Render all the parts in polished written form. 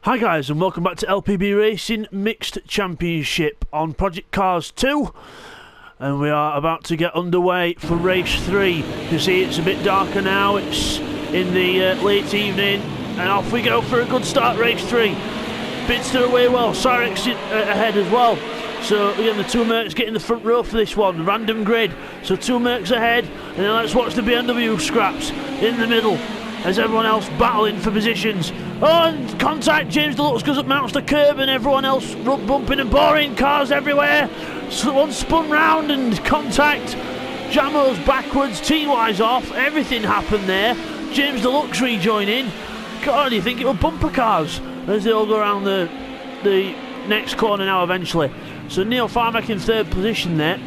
Hi guys, and welcome back to LPB Racing Mixed Championship on Project Cars 2, and we are about to get underway for race 3. You can see it's a bit darker now, it's in the late evening, and off we go for a good start. Race 3, Bidster away well, Cyrex ahead as well. So again, the two Mercs get in the front row for this one, random grid, so two Mercs ahead, and then let's watch the BMW scraps in the middle as everyone else battling for positions. Oh, and contact, James Deluxe goes up, mounts the curb, and everyone else bumping and boring, cars everywhere. So one spun round and contact, Jamo's backwards, TY's off, everything happened there. James Deluxe rejoining. God, do you think it were bumper cars as they all go around the next corner now eventually. So Neil Farmack in third position there,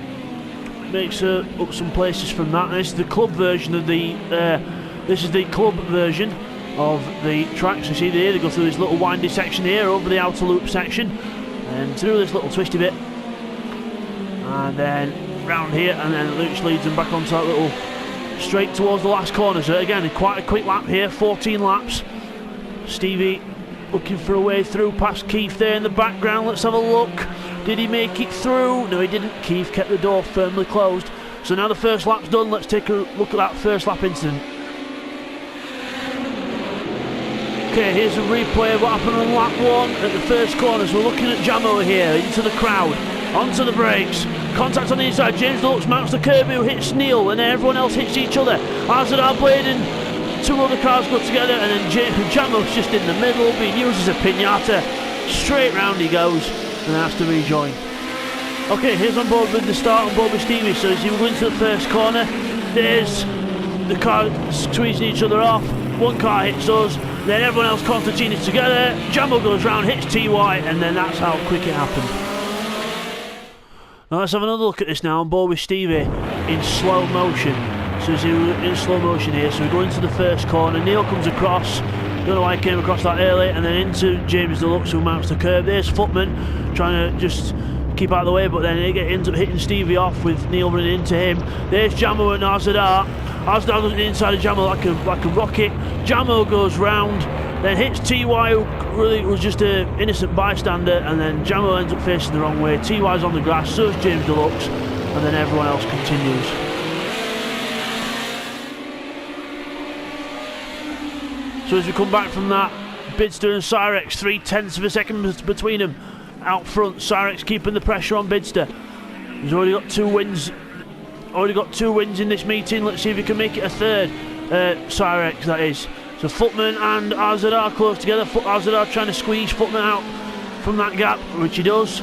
makes up some places from that. And this is the club version of the of the tracks. You see there, they go through this little windy section here, over the outer loop section, and through this little twisty bit, and then round here, and then which leads them back onto that little straight towards the last corner. So again, quite a quick lap here, 14 laps. Stevie looking for a way through past Keith there in the background. Let's have a look. Did he make it through? No, he didn't. Keith kept the door firmly closed. So now the first lap's done. Let's take a look at that first lap incident. Okay, here's a replay of what happened on lap 1 at the first corner. So we're looking at Jamo here, into the crowd, onto the brakes, contact on the inside. James Deluxe mounts the curb, who hits Neil, and then everyone else hits each other. Azadar Blade and two other cars go together, and then Jamo's just in the middle, being used as a pinata. Straight round he goes, and has to rejoin. Okay, here's on board with the start, on board with Stevie. So as you go into the first corner, there's the car squeezing each other off. One car hits us, then everyone else Constantine is together. Jamo goes round, hits TY, and then that's how quick it happened. Now let's have another look at this now, on board with Stevie in slow motion. So as we're in slow motion here, so we go into the first corner. Neil comes across, don't know why he came across that early, and then into James Deluxe, who mounts the curb. There's Footman trying to just keep out of the way, but then he ends up hitting Stevie off with Neil running into him. There's Jamo and Azadar. Azadar goes inside of Jamo like a rocket. Jamo goes round, then hits TY, who really was just an innocent bystander, and then Jamo ends up facing the wrong way. TY's on the grass, so is James Deluxe, and then everyone else continues. So as we come back from that, Bidster and Cyrex, 0.3 of a second between them. Out front, Cyrex keeping the pressure on Bidster. He's already got two wins. In this meeting. Let's see if he can make it a third. Cyrex, that is. So Footman and Azadar close together. Azadar trying to squeeze Footman out from that gap, which he does.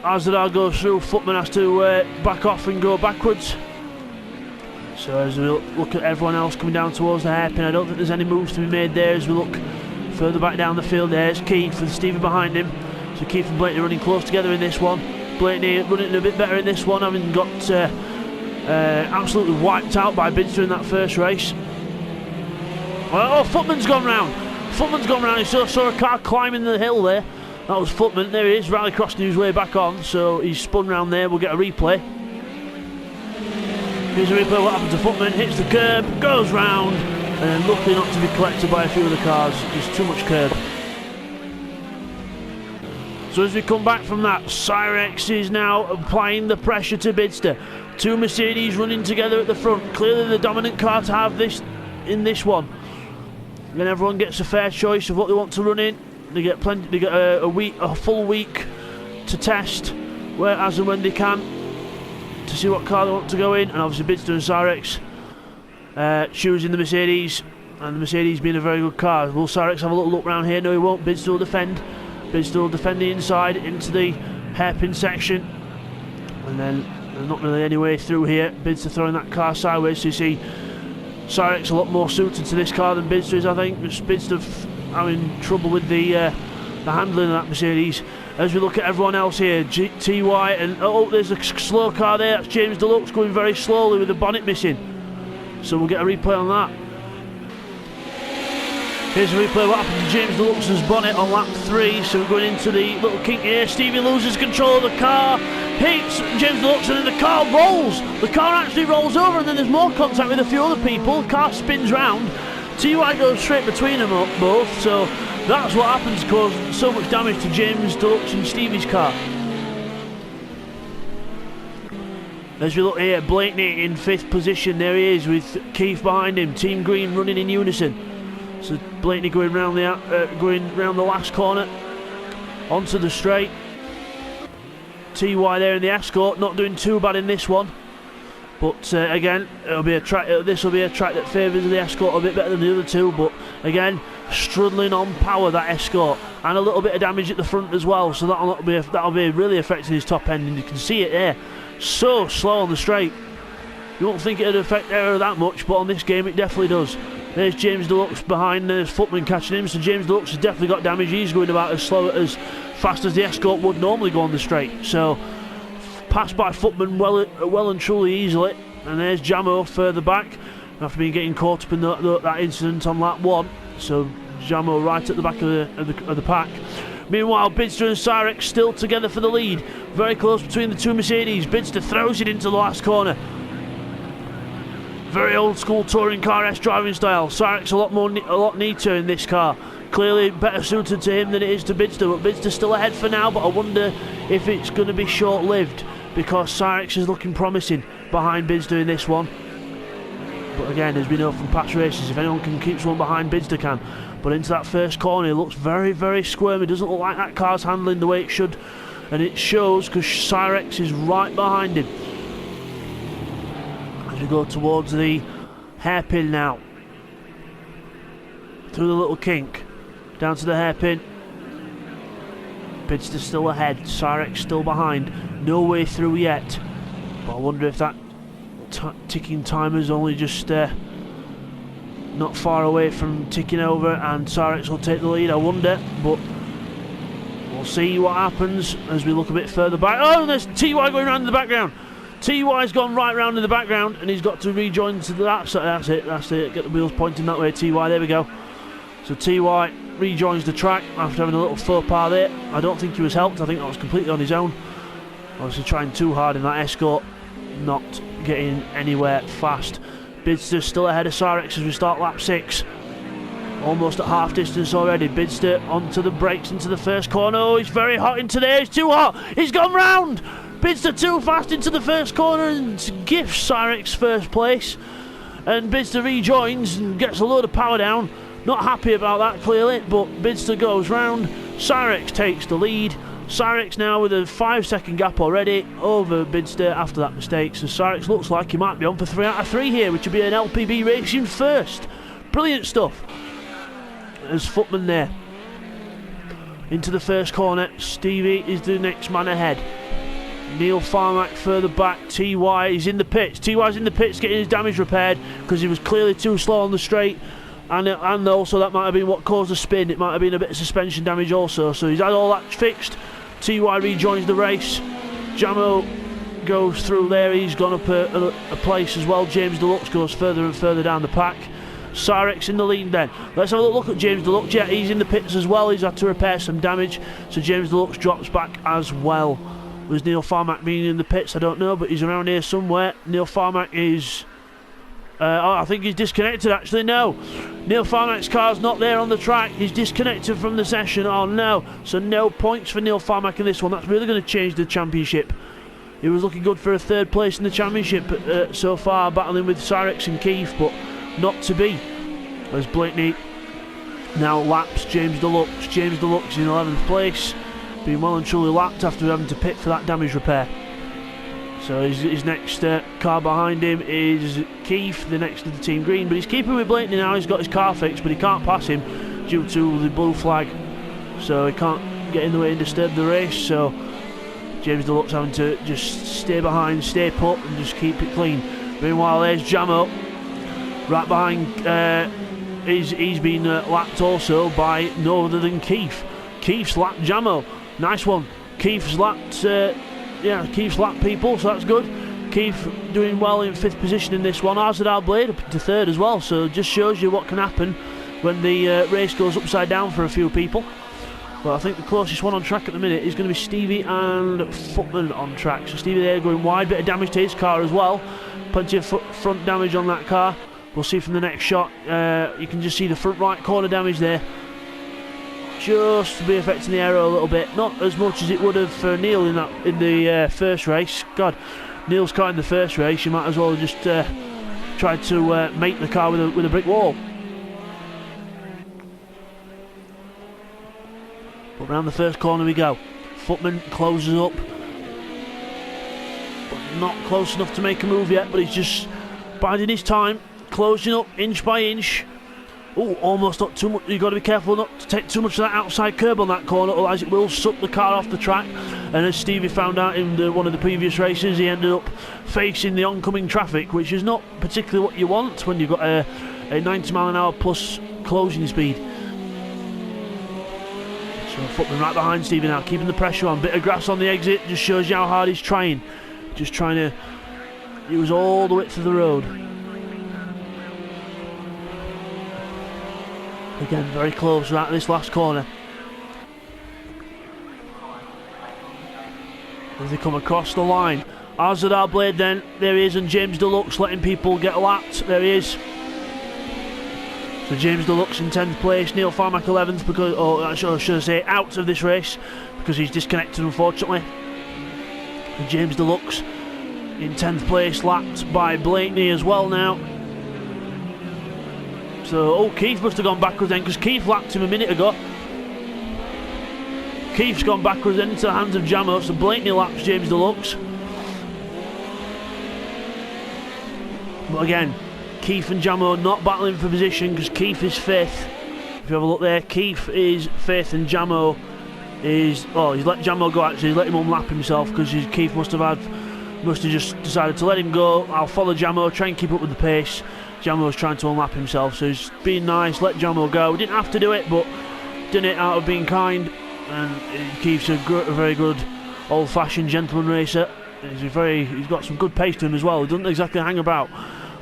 Azadar goes through. Footman has to back off and go backwards. So as we look at everyone else coming down towards the hairpin, I don't think there's any moves to be made there. As we look further back down the field, there's Keith with Stevie behind him. So Keith and Blakeney running close together in this one. Blakeney running a bit better in this one, having got absolutely wiped out by Bidster in that first race. Oh, Footman's gone round. He saw a car climbing the hill there. That was Footman. There he is, rallycrossing his way back on. So he's spun round there. We'll get a replay. Here's a replay of what happened to Footman. Hits the curb, goes round, and then luckily not to be collected by a few of the cars. There's too much curb. So as we come back from that, Cyrex is now applying the pressure to Bidster. Two Mercedes running together at the front. Clearly the dominant car to have this in this one. Then everyone gets a fair choice of what they want to run in. They get plenty. They get a full week to test, where as and when they can, to see what car they want to go in. And obviously Bidster and Cyrex choosing the Mercedes, and the Mercedes being a very good car. Will Cyrex have a little look round here? No, he won't. Bidster will defend. Bidster will defend the inside into the hairpin section, and then there's not really any way through here. Bidster throwing that car sideways, so you see Cyrex a lot more suited to this car than Bidster is, I think. Bidster having trouble with the handling of that Mercedes. As we look at everyone else here, TY, and oh, there's a slow car there. That's James Deluxe going very slowly with the bonnet missing. So we'll get a replay on that. Here's a replay of what happened to James Deluxe's bonnet on lap 3. So we're going into the little kink here. Stevie loses control of the car, hits James Deluxe, and then the car rolls. The car actually rolls over, and then there's more contact with a few other people. The car spins round. TY goes straight between them both. So That's what happens, causing so much damage to James Deluxe and Stevie's car. As we look here, Blakeney in 5th position. There he is with Keith behind him. Team Green running in unison. So Blakeney going round the last corner onto the straight. TY there in the Escort, not doing too bad in this one. But again, this will be a track that favours the Escort a bit better than the other two. But again, struggling on power, that Escort, and a little bit of damage at the front as well. So that'll be really affecting his top end, and you can see it there. So slow on the straight. You won't think it'd affect Aero that much, but on this game it definitely does. There's James Deluxe behind, there's Footman catching him, so James Deluxe has definitely got damage. He's going about as fast as the Escort would normally go on the straight. So passed by Footman well and truly easily. And there's Jamo further back after being getting caught up in that incident on lap 1. So Jamo right at the back of the pack. Meanwhile, Bidster and Cyrex still together for the lead. Very close between the two Mercedes. Bidster throws it into the last corner. Very old school touring car S driving style. Cyrex a lot neater in this car. Clearly better suited to him than it is to Bidster. But Bidster's still ahead for now. But I wonder if it's going to be short-lived, because Cyrex is looking promising behind Bidster in this one. But again, as we know from past races, if anyone can keep someone behind, Bidster can. But into that first corner, it looks very, very squirmy. Doesn't look like that car's handling the way it should. And it shows, because Cyrex is right behind him. As we go towards the hairpin now. Through the little kink. Down to the hairpin. Bidster still ahead. Cyrex still behind. No way through yet. But I wonder if that ticking timer's only just not far away from ticking over, and Cyrex will take the lead. I wonder, but we'll see what happens as we look a bit further back. Oh, there's TY going round in the background. TY's gone right round in the background, and he's got to rejoin to that. So that's it. Get the wheels pointing that way. TY, there we go. So TY rejoins the track after having a little faux pas there. I don't think he was helped. I think that was completely on his own. Obviously trying too hard in that Escort, not getting anywhere fast. Bidster still ahead of Cyrex as we start lap 6. Almost at half distance already. Bidster onto the brakes into the first corner. Oh, he's very hot into there. He's too hot. He's gone round. Bidster too fast into the first corner and gifts Cyrex first place. And Bidster rejoins and gets a load of power down. Not happy about that clearly, but Bidster goes round. Cyrex takes the lead. Cyrex now with a 5-second gap already over Bidster after that mistake. So Cyrex looks like he might be on for 3 out of 3 here, which would be an LPB Racing first. Brilliant stuff. There's Footman there. Into the first corner. Stevie is the next man ahead. Neil Farmack further back. TY is in the pits. TY's in the pits getting his damage repaired because he was clearly too slow on the straight. And also that might have been what caused the spin. It might have been a bit of suspension damage also. So he's had all that fixed. TY rejoins the race. Jamo goes through there. He's gone up a place as well. James Deluxe goes further and further down the pack. Cyrex in the lead then. Let's have a look at James Deluxe. Yeah, he's in the pits as well. He's had to repair some damage. So James Deluxe drops back as well. Was Neil Farmack being in the pits? I don't know, but he's around here somewhere. Neil Farmack is... I think he's disconnected actually. No, Neil Farmack's car's not there on the track. He's disconnected from the session. Oh no. So no points for Neil Farmack in this one. That's really going to change the championship. He was looking good for a 3rd place in the championship so far, battling with Cyrex and Keith, but not to be. As Blakeney now laps James Deluxe. James Deluxe in 11th place, being well and truly lapped after having to pit for that damage repair. So his next car behind him is Keith, the next of the Team Green. But he's keeping with Blakeney now. He's got his car fixed, but he can't pass him due to the blue flag. So he can't get in the way and disturb the race. So James Deluxe having to just stay behind, stay put, and just keep it clean. Meanwhile, there's Jamo right behind. He's been lapped also by no other than Keith. Keith's lapped Jamo. Nice one. Keith's lapped... Keith's lapped people, so that's good. Keith doing well in 5th position in this one. Arzadal Blade up into 3rd as well, so just shows you what can happen when the race goes upside down for a few people. But I think the closest one on track at the minute is going to be Stevie and Footman on track. So Stevie there going wide, bit of damage to his car as well. Plenty of front damage on that car. We'll see from the next shot. You can just see the front right corner damage there. just be affecting the aero a little bit. Not as much as it would have for Neil in the first race. God, Neil's car in the first race, you might as well have just tried to mate the car with a brick wall. But round the first corner we go. Footman closes up, but not close enough to make a move yet, but he's just biding his time, closing up inch by inch. Oh, almost not too much. You've got to be careful not to take too much of that outside curb on that corner, otherwise it will suck the car off the track. And as Stevie found out in one of the previous races, he ended up facing the oncoming traffic, which is not particularly what you want when you've got a 90-mile-an-hour plus closing speed. So Footman right behind Stevie now, keeping the pressure on. Bit of grass on the exit, just shows you how hard he's trying. Just trying to use all the width of the road. Again, very close right at this last corner. As they come across the line, Azadar Blade then, there he is, and James Deluxe letting people get lapped. There he is. So James Deluxe in 10th place, Neil Farmack 11th, because, or should I say, out of this race because he's disconnected, unfortunately. And James Deluxe in 10th place, lapped by Blakeney as well now. So, Keith must have gone backwards then, because Keith lapped him a minute ago. Keith's gone backwards then into the hands of Jamo, so Blakeney laps James Deluxe. But again, Keith and Jamo not battling for position, because Keith is 5th. If you have a look there, Keith is 5th and Jamo is... Oh, he's let Jamo go actually, he's let him unlap himself, because Keith must have just decided to let him go. I'll follow Jamo, try and keep up with the pace. Jamo's trying to unlap himself, so he's being nice, let Jamo go. He didn't have to do it, but done it out of being kind. And Keith's a very good old-fashioned gentleman racer. He's got some good pace to him as well. He doesn't exactly hang about.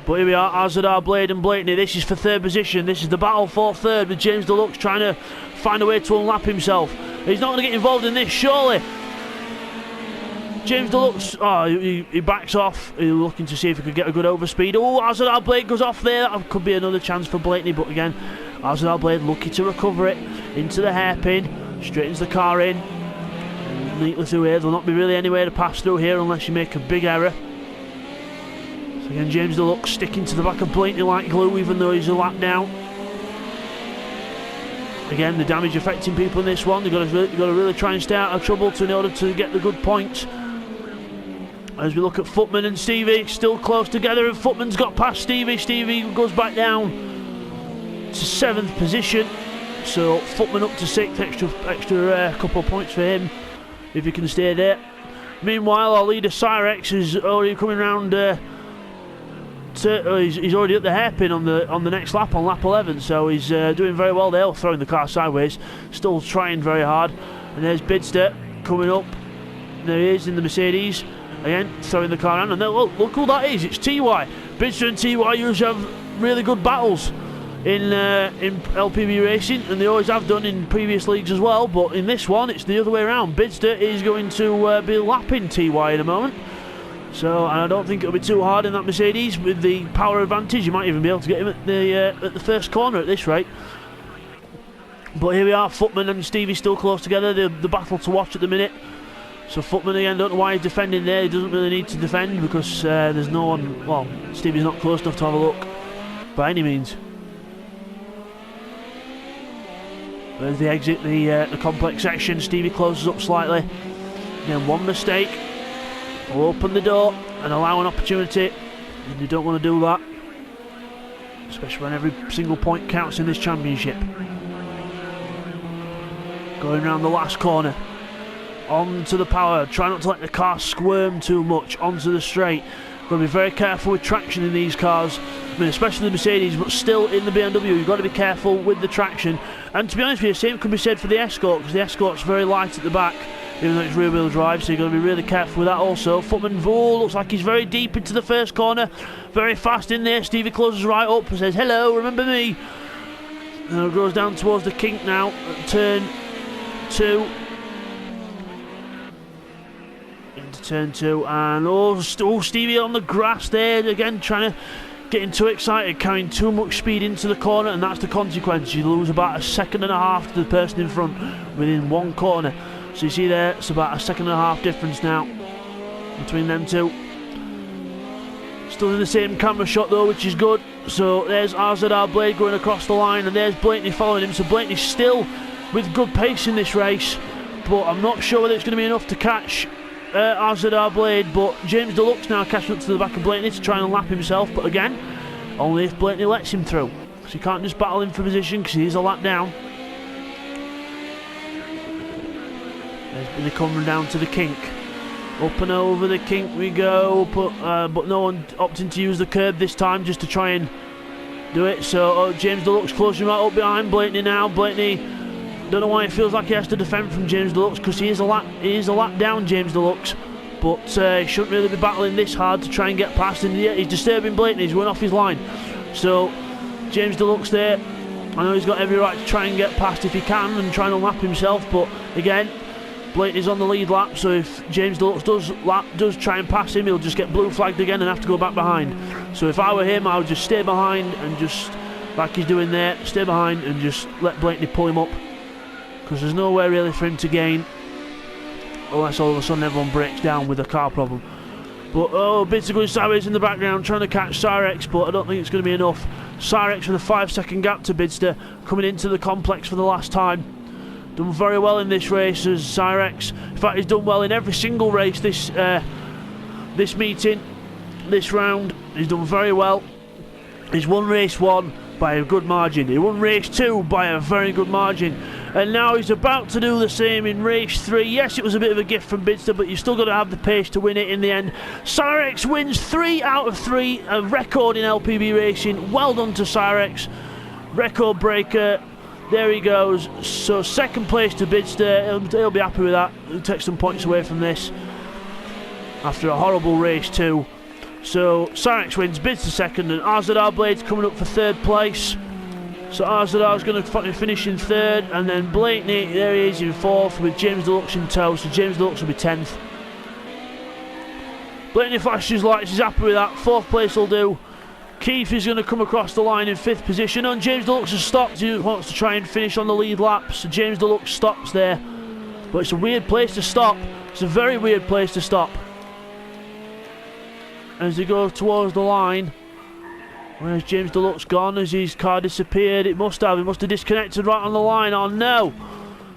But here we are, Azadar, Blade and Blakeney. This is for 3rd position. This is the battle for 3rd, with James Deluxe trying to find a way to unlap himself. He's not going to get involved in this, surely. James Deluxe, he backs off. He's looking to see if he could get a good overspeed. Oh, Azadar Blade goes off there. That could be another chance for Blakeney, but again, Azadar Blade lucky to recover it into the hairpin, straightens the car in neatly through here. There'll not be really anywhere to pass through here unless you make a big error. So again, James Deluxe sticking to the back of Blakeney like glue, even though he's a lap down. Again, the damage affecting people in this one. You've got to really try and stay out of trouble in order to get the good points. As we look at Footman and Stevie, still close together, and Footman's got past Stevie. Stevie goes back down to 7th position, so Footman up to 6th, extra couple of points for him if he can stay there. Meanwhile, our leader Cyrex is already coming round. He's already at the hairpin on the next lap, on lap 11, so he's doing very well there, throwing the car sideways, still trying very hard. And there's Bidster coming up. There he is in the Mercedes. Again, throwing the car around, and look who that is, it's TY. Bidster and TY usually have really good battles in LPB racing, and they always have done in previous leagues as well, but in this one it's the other way around. Bidster is going to be lapping TY in a moment, so and I don't think it'll be too hard in that Mercedes with the power advantage. You might even be able to get him at the first corner at this rate. But here we are, Footman and Stevie still close together, the battle to watch at the minute. So Footman again, don't know why he's defending there. He doesn't really need to defend because there's no one. Well, Stevie's not close enough to have a look by any means. There's the exit, the complex section. Stevie closes up slightly. Again, one mistake will open the door and allow an opportunity, and you don't want to do that, especially when every single point counts in this championship. Going around the last corner. Onto the power, try not to let the car squirm too much onto the straight. Got to be very careful with traction in these cars. I mean, especially the Mercedes, but still in the BMW, you've got to be careful with the traction. And to be honest with you, the same could be said for the Escort, because the Escort's very light at the back, even though it's rear-wheel drive, so you've got to be really careful with that also. Footman Vole looks like he's very deep into the first corner, very fast in there. Stevie closes right up and says, "Hello, remember me?" And it goes down towards the kink now, at turn 2. Turn 2, and Stevie on the grass there again, trying to getting too excited, carrying too much speed into the corner, and that's the consequence. You lose about a second and a half to the person in front within one corner. So you see there, it's about a second and a half difference now between them two. Still in the same camera shot though, which is good. So there's RZR Blade going across the line, and there's Blakeney following him. So Blakeney's still with good pace in this race, but I'm not sure whether it's going to be enough to catch RZR Blade. But James Deluxe now catching up to the back of Blakeney to try and lap himself, but again, only if Blakeney lets him through. So you can't just battle him for position because he's a lap down. They're coming down to the kink. Up and over the kink we go, but no one opting to use the curb this time, just to try and do it. So James Deluxe closing right up behind Blakeney now. Blakeney, don't know why it feels like he has to defend from James Deluxe, because he is a lap down, James Deluxe. But he shouldn't really be battling this hard to try and get past, and yet he's disturbing Blakeney. He's going off his line. So James Deluxe there, I know he's got every right to try and get past if he can and try and unlap himself, but again, Blakeney's on the lead lap, so if James Deluxe does try and pass him, he'll just get blue flagged again and have to go back behind. So if I were him, I would just stay behind and just, like he's doing there, stay behind and just let Blakeney pull him up, because there's nowhere really for him to gain unless all of a sudden everyone breaks down with a car problem. But Bidster going sideways in the background trying to catch Cyrex, but I don't think it's going to be enough. Cyrex with a 5-second gap to Bidster, coming into the complex for the last time. Done very well in this race as Cyrex. In fact, he's done well in every single race this meeting, this round. He's done very well. He's won race 1 by a good margin. He won race 2 by a very good margin. And now he's about to do the same in race 3. Yes, it was a bit of a gift from Bidster, but you've still got to have the pace to win it in the end. Cyrex wins 3 out of 3, a record in LPB racing. Well done to Cyrex. Record breaker. There he goes. So second place to Bidster. He'll be happy with that. He'll take some points away from this after a horrible race 2. So Cyrex wins, Bidster second, and RZR Blade's coming up for third place. So RZR's going to finish in third, and then Blakeney, there he is in fourth with James Deluxe in tow. So James Deluxe will be 10th. Blakeney flashes his lights, he's happy with that. Fourth place will do. Keith is going to come across the line in 5th position, and James Deluxe has stopped. He wants to try and finish on the lead lap, so James Deluxe stops there. But it's a weird place to stop. It's a very weird place to stop. As he goes towards the line, where's James Deluxe gone? As his car disappeared? He must have disconnected right on the line. Oh no!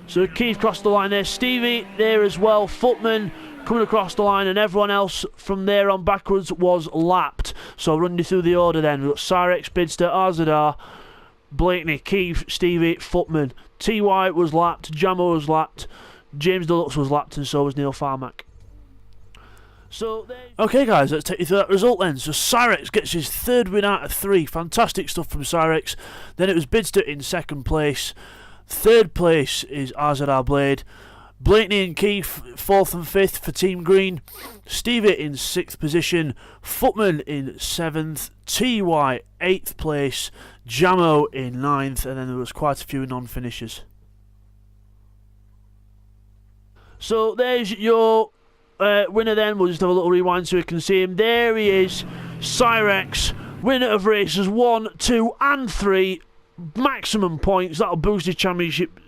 So Keith crossed the line there. Stevie there as well. Footman coming across the line, and everyone else from there on backwards was lapped. So I'll run you through the order then. We've got Cyrex, Bidster, RZR, Blakeney, Keith, Stevie, Footman. TY was lapped, Jamo was lapped, James Deluxe was lapped, and so was Neil Farmack. So okay guys, let's take you through that result then. So Cyrex gets his 3rd win out of 3. Fantastic stuff from Cyrex. Then it was Bidster in 2nd place. 3rd place is RZR Blade. Blakeney and Keith 4th and 5th for Team Green. Stevie in 6th position. Footman in 7th. TY 8th place. Jamo in 9th, and then there was quite a few non-finishers. So there's your winner then. We'll just have a little rewind so we can see him. There he is, Cyrex, winner of races 1, 2 and 3. Maximum points. That'll boost his championship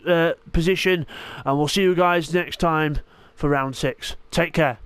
position, and we'll see you guys next time for round 6. Take care.